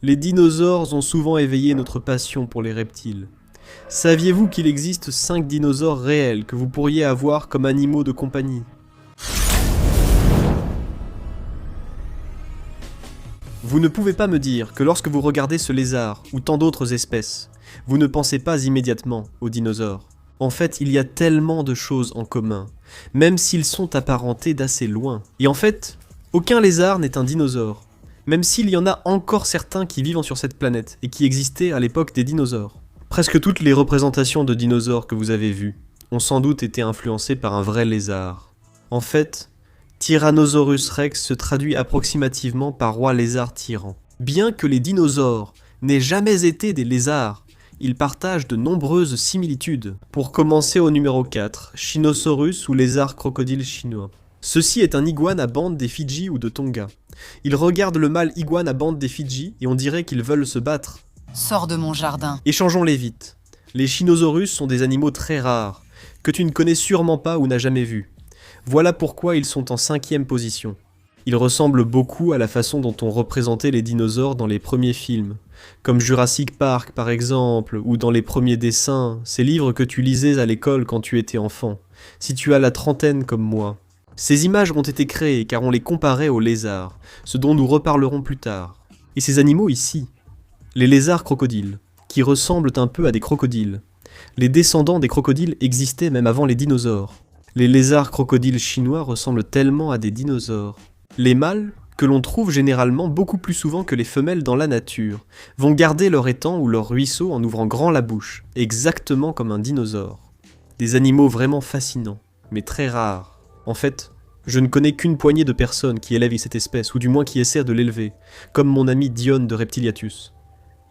Les dinosaures ont souvent éveillé notre passion pour les reptiles. Saviez-vous qu'il existe 5 dinosaures réels que vous pourriez avoir comme animaux de compagnie? Vous ne pouvez pas me dire que lorsque vous regardez ce lézard ou tant d'autres espèces, vous ne pensez pas immédiatement aux dinosaures. En fait, il y a tellement de choses en commun, même s'ils sont apparentés d'assez loin. Et en fait, aucun lézard n'est un dinosaure, même s'il y en a encore certains qui vivent sur cette planète et qui existaient à l'époque des dinosaures. Presque toutes les représentations de dinosaures que vous avez vues ont sans doute été influencées par un vrai lézard. En fait, Tyrannosaurus rex se traduit approximativement par roi lézard tyran. Bien que les dinosaures n'aient jamais été des lézards, ils partagent de nombreuses similitudes. Pour commencer au numéro 4, Shinosaurus ou lézard crocodile chinois. Ceci est un iguane à bande des Fidji ou de Tonga. Il regarde le mâle iguane à bande des Fidji et on dirait qu'ils veulent se battre. Sors de mon jardin. Échangeons-les vite. Les Shinosaurus sont des animaux très rares, que tu ne connais sûrement pas ou n'as jamais vus. Voilà pourquoi ils sont en 5e position. Ils ressemblent beaucoup à la façon dont on représentait les dinosaures dans les premiers films, comme Jurassic Park par exemple, ou dans les premiers dessins, ces livres que tu lisais à l'école quand tu étais enfant, si tu as la trentaine comme moi. Ces images ont été créées car on les comparait aux lézards, ce dont nous reparlerons plus tard. Et ces animaux ici, les lézards crocodiles, qui ressemblent un peu à des crocodiles. Les descendants des crocodiles existaient même avant les dinosaures. Les lézards crocodiles chinois ressemblent tellement à des dinosaures. Les mâles, que l'on trouve généralement beaucoup plus souvent que les femelles dans la nature, vont garder leur étang ou leur ruisseau en ouvrant grand la bouche, exactement comme un dinosaure. Des animaux vraiment fascinants, mais très rares. En fait, je ne connais qu'une poignée de personnes qui élèvent cette espèce, ou du moins qui essaient de l'élever, comme mon ami Dione de Reptiliatus.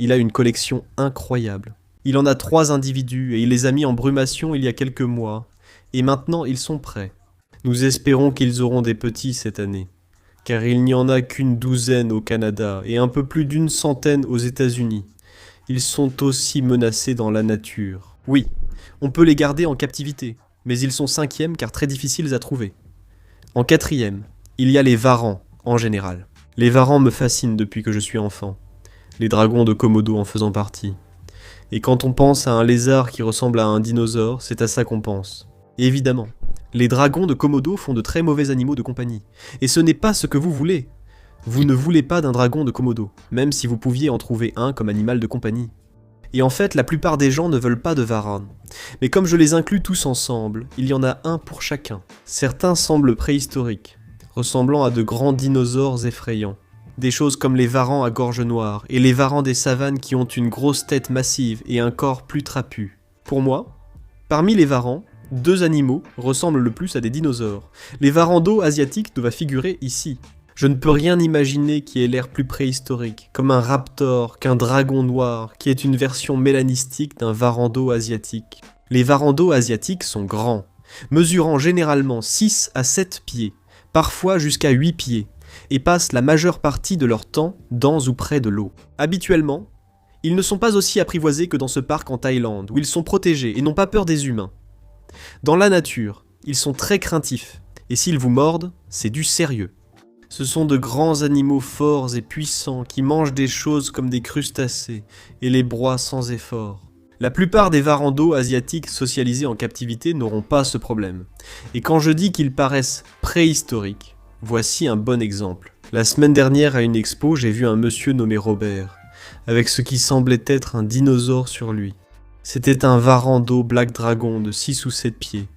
Il a une collection incroyable. Il en a 3 individus et il les a mis en brumation il y a quelques mois. Et maintenant ils sont prêts. Nous espérons qu'ils auront des petits cette année, car il n'y en a qu'une douzaine au Canada et un peu plus d'une centaine aux États-Unis. Ils sont aussi menacés dans la nature. Oui, on peut les garder en captivité, mais ils sont 5e car très difficiles à trouver. En 4e, il y a les varans, en général. Les varans me fascinent depuis que je suis enfant, les dragons de Komodo en faisant partie. Et quand on pense à un lézard qui ressemble à un dinosaure, c'est à ça qu'on pense. Évidemment, les dragons de Komodo font de très mauvais animaux de compagnie. Et ce n'est pas ce que vous voulez. Vous ne voulez pas d'un dragon de Komodo, même si vous pouviez en trouver un comme animal de compagnie. Et en fait, la plupart des gens ne veulent pas de varan. Mais comme je les inclus tous ensemble, il y en a un pour chacun. Certains semblent préhistoriques, ressemblant à de grands dinosaures effrayants. Des choses comme les varans à gorge noire et les varans des savanes qui ont une grosse tête massive et un corps plus trapu. Pour moi, parmi les varans, 2 animaux ressemblent le plus à des dinosaures. Les varandos asiatiques doivent figurer ici. Je ne peux rien imaginer qui ait l'air plus préhistorique, comme un raptor, qu'un dragon noir, qui est une version mélanistique d'un varando asiatique. Les varandos asiatiques sont grands, mesurant généralement 6 à 7 pieds, parfois jusqu'à 8 pieds, et passent la majeure partie de leur temps dans ou près de l'eau. Habituellement, ils ne sont pas aussi apprivoisés que dans ce parc en Thaïlande, où ils sont protégés et n'ont pas peur des humains. Dans la nature, ils sont très craintifs, et s'ils vous mordent, c'est du sérieux. Ce sont de grands animaux forts et puissants qui mangent des choses comme des crustacés et les broient sans effort. La plupart des varandos asiatiques socialisés en captivité n'auront pas ce problème. Et quand je dis qu'ils paraissent préhistoriques, voici un bon exemple. La semaine dernière à une expo, j'ai vu un monsieur nommé Robert, avec ce qui semblait être un dinosaure sur lui. C'était un varando Black Dragon de 6 ou 7 pieds.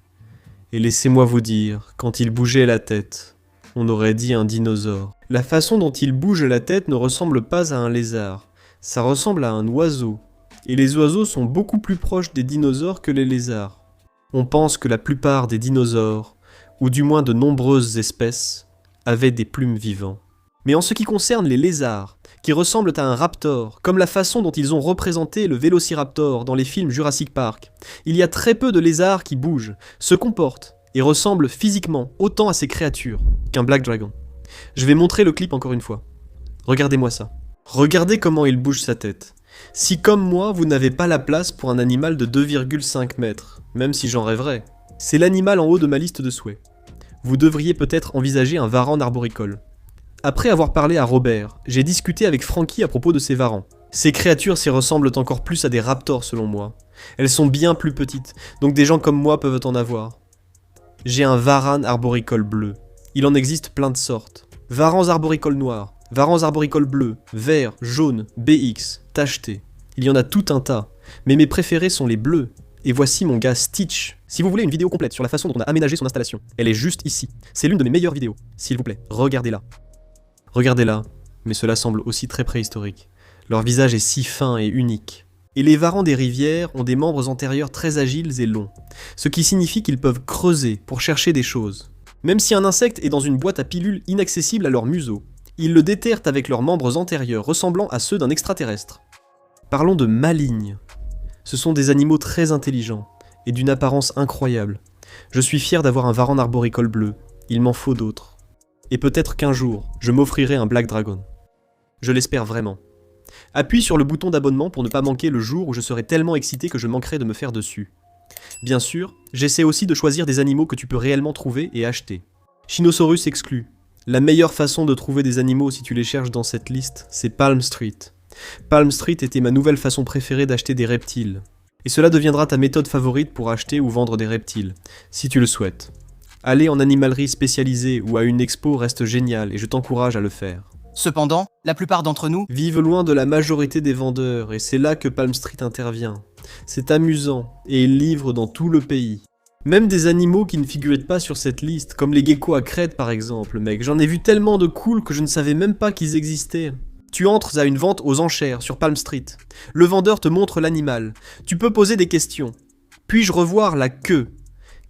Et laissez-moi vous dire, quand il bougeait la tête, on aurait dit un dinosaure. La façon dont il bouge la tête ne ressemble pas à un lézard, ça ressemble à un oiseau. Et les oiseaux sont beaucoup plus proches des dinosaures que les lézards. On pense que la plupart des dinosaures, ou du moins de nombreuses espèces, avaient des plumes vivants. Mais en ce qui concerne les lézards, qui ressemblent à un raptor, comme la façon dont ils ont représenté le vélociraptor dans les films Jurassic Park, il y a très peu de lézards qui bougent, se comportent et ressemblent physiquement autant à ces créatures qu'un Black Dragon. Je vais montrer le clip encore une fois. Regardez-moi ça. Regardez comment il bouge sa tête. Si comme moi, vous n'avez pas la place pour un animal de 2,5 mètres, même si j'en rêverais, c'est l'animal en haut de ma liste de souhaits. Vous devriez peut-être envisager un varan arboricole. Après avoir parlé à Robert, j'ai discuté avec Frankie à propos de ces varans. Ces créatures s'y ressemblent encore plus à des raptors selon moi. Elles sont bien plus petites, donc des gens comme moi peuvent en avoir. J'ai un varan arboricole bleu. Il en existe plein de sortes. Varans arboricoles noirs, varans arboricoles bleus, verts, jaunes, BX, tachetés. Il y en a tout un tas, mais mes préférés sont les bleus. Et voici mon gars Stitch. Si vous voulez une vidéo complète sur la façon dont on a aménagé son installation, elle est juste ici. C'est l'une de mes meilleures vidéos. S'il vous plaît, regardez-la. Regardez-la, mais cela semble aussi très préhistorique. Leur visage est si fin et unique. Et les varans des rivières ont des membres antérieurs très agiles et longs, ce qui signifie qu'ils peuvent creuser pour chercher des choses. Même si un insecte est dans une boîte à pilules inaccessible à leur museau, ils le déterrent avec leurs membres antérieurs ressemblant à ceux d'un extraterrestre. Parlons de malignes. Ce sont des animaux très intelligents et d'une apparence incroyable. Je suis fier d'avoir un varan arboricole bleu, il m'en faut d'autres. Et peut-être qu'un jour, je m'offrirai un Black Dragon. Je l'espère vraiment. Appuie sur le bouton d'abonnement pour ne pas manquer le jour où je serai tellement excité que je manquerai de me faire dessus. Bien sûr, j'essaie aussi de choisir des animaux que tu peux réellement trouver et acheter. Shinosaurus exclu. La meilleure façon de trouver des animaux si tu les cherches dans cette liste, c'est Palm Street. Palm Street était ma nouvelle façon préférée d'acheter des reptiles. Et cela deviendra ta méthode favorite pour acheter ou vendre des reptiles, si tu le souhaites. Aller en animalerie spécialisée ou à une expo reste génial et je t'encourage à le faire. Cependant, la plupart d'entre nous Vivent loin de la majorité des vendeurs et c'est là que Palm Street intervient. C'est amusant et ils livrent dans tout le pays. Même des animaux qui ne figuraient pas sur cette liste, comme les geckos à crête par exemple, mec. J'en ai vu tellement de cool que je ne savais même pas qu'ils existaient. Tu entres à une vente aux enchères sur Palm Street. Le vendeur te montre l'animal. Tu peux poser des questions. Puis-je revoir la queue?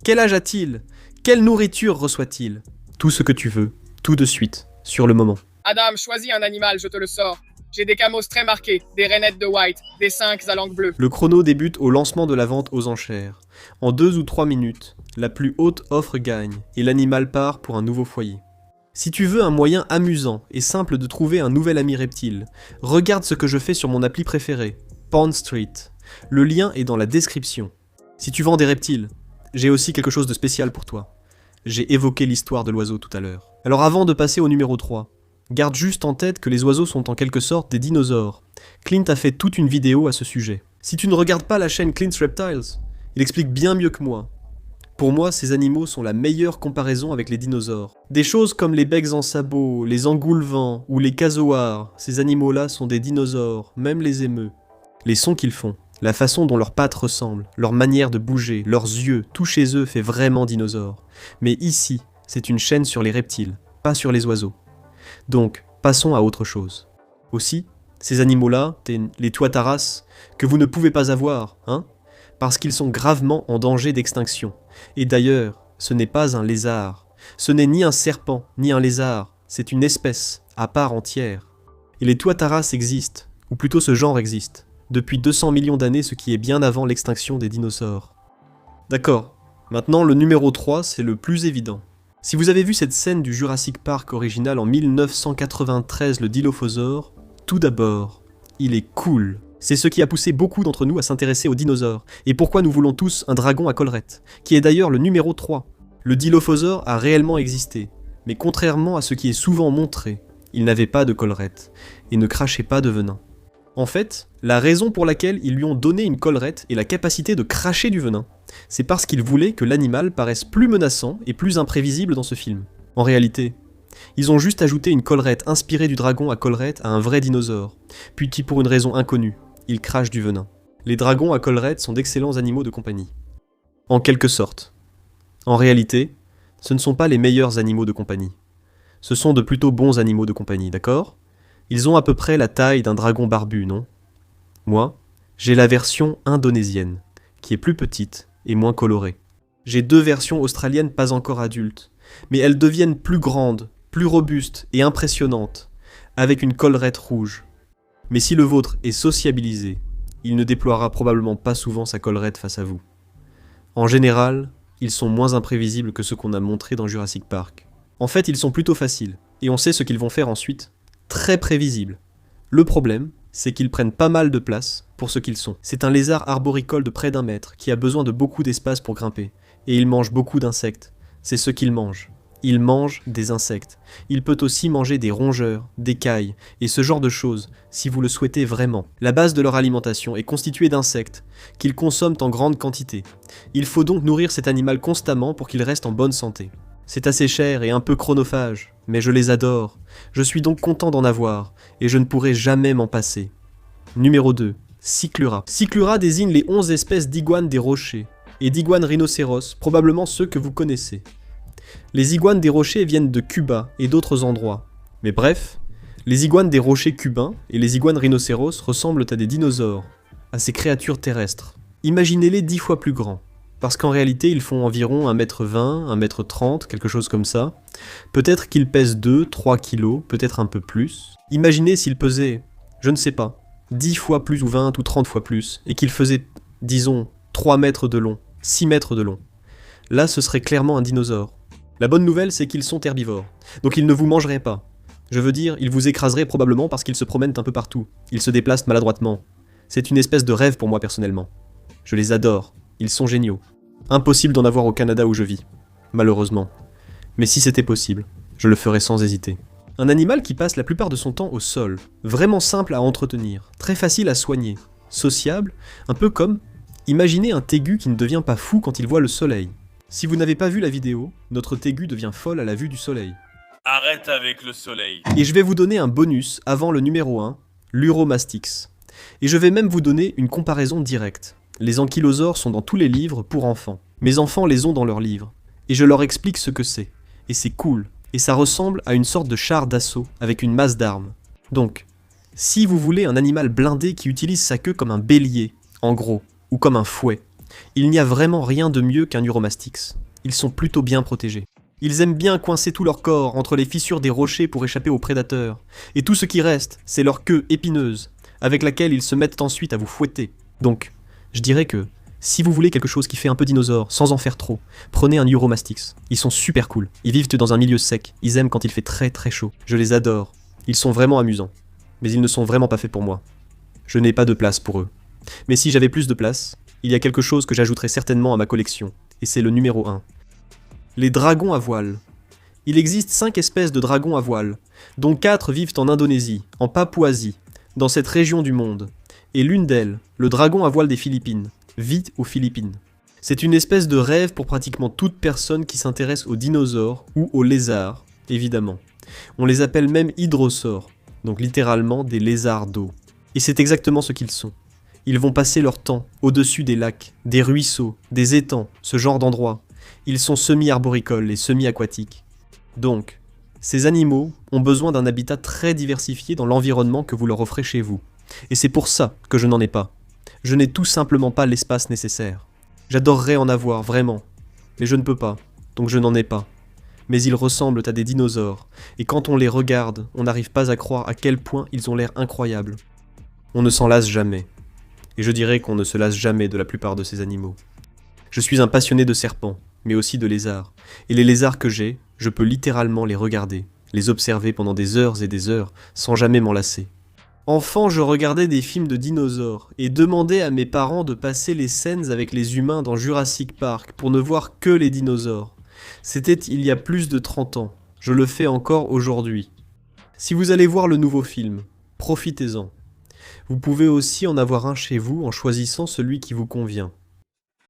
Quel âge a-t-il? Quelle nourriture reçoit-il? Tout ce que tu veux, tout de suite, sur le moment. Adam, choisis un animal, je te le sors. J'ai des camos très marqués, des rainettes de white, des cinques à langue bleue. Le chrono débute au lancement de la vente aux enchères. En 2 ou 3 minutes, la plus haute offre gagne et l'animal part pour un nouveau foyer. Si tu veux un moyen amusant et simple de trouver un nouvel ami reptile, regarde ce que je fais sur mon appli préféré, Pond Street. Le lien est dans la description. Si tu vends des reptiles, j'ai aussi quelque chose de spécial pour toi. J'ai évoqué l'histoire de l'oiseau tout à l'heure. Alors avant de passer au numéro 3, garde juste en tête que les oiseaux sont en quelque sorte des dinosaures. Clint a fait toute une vidéo à ce sujet. Si tu ne regardes pas la chaîne Clint's Reptiles, il explique bien mieux que moi. Pour moi, ces animaux sont la meilleure comparaison avec les dinosaures. Des choses comme les becs en sabot, les engoulevents ou les casoars, ces animaux-là sont des dinosaures, même les émeus. Les sons qu'ils font, la façon dont leurs pattes ressemblent, leur manière de bouger, leurs yeux, tout chez eux fait vraiment dinosaure. Mais ici, c'est une chaîne sur les reptiles, pas sur les oiseaux. Donc, passons à autre chose. Aussi, ces animaux-là, les tuataras, que vous ne pouvez pas avoir, hein, parce qu'ils sont gravement en danger d'extinction. Et d'ailleurs, ce n'est pas un lézard. Ce n'est ni un serpent, ni un lézard. C'est une espèce, à part entière. Et les tuataras existent, ou plutôt ce genre existe, depuis 200 millions d'années, ce qui est bien avant l'extinction des dinosaures. D'accord, maintenant le numéro 3, c'est le plus évident. Si vous avez vu cette scène du Jurassic Park original en 1993, le Dilophosaure, tout d'abord, il est cool. C'est ce qui a poussé beaucoup d'entre nous à s'intéresser aux dinosaures, et pourquoi nous voulons tous un dragon à collerette, qui est d'ailleurs le numéro 3. Le Dilophosaure a réellement existé, mais contrairement à ce qui est souvent montré, il n'avait pas de collerette, et ne crachait pas de venin. En fait, la raison pour laquelle ils lui ont donné une collerette et la capacité de cracher du venin, c'est parce qu'ils voulaient que l'animal paraisse plus menaçant et plus imprévisible dans ce film. En réalité, ils ont juste ajouté une collerette inspirée du dragon à collerette à un vrai dinosaure, puis qui pour une raison inconnue, il crache du venin. Les dragons à collerette sont d'excellents animaux de compagnie. En quelque sorte. En réalité, ce ne sont pas les meilleurs animaux de compagnie. Ce sont de plutôt bons animaux de compagnie, d'accord ? Ils ont à peu près la taille d'un dragon barbu, non ? Moi, j'ai la version indonésienne, qui est plus petite et moins colorée. J'ai 2 versions australiennes pas encore adultes, mais elles deviennent plus grandes, plus robustes et impressionnantes, avec une collerette rouge. Mais si le vôtre est sociabilisé, il ne déploiera probablement pas souvent sa collerette face à vous. En général, ils sont moins imprévisibles que ceux qu'on a montrés dans Jurassic Park. En fait, ils sont plutôt faciles, et on sait ce qu'ils vont faire ensuite. Très prévisibles. Le problème, c'est qu'ils prennent pas mal de place pour ce qu'ils sont. C'est un lézard arboricole de près d'1 mètre qui a besoin de beaucoup d'espace pour grimper, et il mange beaucoup d'insectes. C'est ce qu'il mange. Il mange des insectes. Il peut aussi manger des rongeurs, des cailles, et ce genre de choses, si vous le souhaitez vraiment. La base de leur alimentation est constituée d'insectes, qu'ils consomment en grande quantité. Il faut donc nourrir cet animal constamment pour qu'il reste en bonne santé. C'est assez cher et un peu chronophage, mais je les adore. Je suis donc content d'en avoir, et je ne pourrai jamais m'en passer. Numéro 2. Cyclura. Cyclura désigne les 11 espèces d'iguanes des rochers, et d'iguanes rhinocéros, probablement ceux que vous connaissez. Les iguanes des rochers viennent de Cuba et d'autres endroits. Mais bref, les iguanes des rochers cubains et les iguanes rhinocéros ressemblent à des dinosaures, à ces créatures terrestres. Imaginez-les 10 fois plus grands, parce qu'en réalité ils font environ 1m20, 1m30, quelque chose comme ça. Peut-être qu'ils pèsent 2, 3 kilos, peut-être un peu plus. Imaginez s'ils pesaient, je ne sais pas, 10 fois plus ou 20 ou 30 fois plus, et qu'ils faisaient, disons, 3 mètres de long, 6 mètres de long. Là ce serait clairement un dinosaure. La bonne nouvelle, c'est qu'ils sont herbivores, donc ils ne vous mangeraient pas. Je veux dire, ils vous écraseraient probablement parce qu'ils se promènent un peu partout. Ils se déplacent maladroitement. C'est une espèce de rêve pour moi personnellement. Je les adore, ils sont géniaux. Impossible d'en avoir au Canada où je vis, malheureusement. Mais si c'était possible, je le ferais sans hésiter. Un animal qui passe la plupart de son temps au sol, vraiment simple à entretenir, très facile à soigner, sociable, un peu comme, imaginez un tégu qui ne devient pas fou quand il voit le soleil. Si vous n'avez pas vu la vidéo, notre tégu devient folle à la vue du soleil. Arrête avec le soleil. Et je vais vous donner un bonus avant le numéro 1, l'Uromastix. Et je vais même vous donner une comparaison directe. Les ankylosaures sont dans tous les livres pour enfants. Mes enfants les ont dans leurs livres. Et je leur explique ce que c'est. Et c'est cool. Et ça ressemble à une sorte de char d'assaut avec une masse d'armes. Donc, si vous voulez un animal blindé qui utilise sa queue comme un bélier, en gros, ou comme un fouet, il n'y a vraiment rien de mieux qu'un Uromastix. Ils sont plutôt bien protégés. Ils aiment bien coincer tout leur corps entre les fissures des rochers pour échapper aux prédateurs. Et tout ce qui reste, c'est leur queue épineuse, avec laquelle ils se mettent ensuite à vous fouetter. Donc, je dirais que, si vous voulez quelque chose qui fait un peu dinosaure, sans en faire trop, prenez un Uromastix. Ils sont super cool. Ils vivent dans un milieu sec. Ils aiment quand il fait très très chaud. Je les adore. Ils sont vraiment amusants. Mais ils ne sont vraiment pas faits pour moi. Je n'ai pas de place pour eux. Mais si j'avais plus de place, il y a quelque chose que j'ajouterais certainement à ma collection, et c'est le numéro 1. Les dragons à voile. Il existe 5 espèces de dragons à voile, dont 4 vivent en Indonésie, en Papouasie, dans cette région du monde. Et l'une d'elles, le dragon à voile des Philippines, vit aux Philippines. C'est une espèce de rêve pour pratiquement toute personne qui s'intéresse aux dinosaures ou aux lézards, évidemment. On les appelle même hydrosaures, donc littéralement des lézards d'eau. Et c'est exactement ce qu'ils sont. Ils vont passer leur temps au-dessus des lacs, des ruisseaux, des étangs, ce genre d'endroits. Ils sont semi-arboricoles et semi-aquatiques. Donc, ces animaux ont besoin d'un habitat très diversifié dans l'environnement que vous leur offrez chez vous. Et c'est pour ça que je n'en ai pas. Je n'ai tout simplement pas l'espace nécessaire. J'adorerais en avoir, vraiment. Mais je ne peux pas, donc je n'en ai pas. Mais ils ressemblent à des dinosaures, et quand on les regarde, on n'arrive pas à croire à quel point ils ont l'air incroyables. On ne s'en lasse jamais. Et je dirais qu'on ne se lasse jamais de la plupart de ces animaux. Je suis un passionné de serpents, mais aussi de lézards. Et les lézards que j'ai, je peux littéralement les regarder, les observer pendant des heures et des heures, sans jamais m'en lasser. Enfant, je regardais des films de dinosaures, et demandais à mes parents de passer les scènes avec les humains dans Jurassic Park pour ne voir que les dinosaures. C'était il y a plus de 30 ans. Je le fais encore aujourd'hui. Si vous allez voir le nouveau film, profitez-en. Vous pouvez aussi en avoir un chez vous en choisissant celui qui vous convient.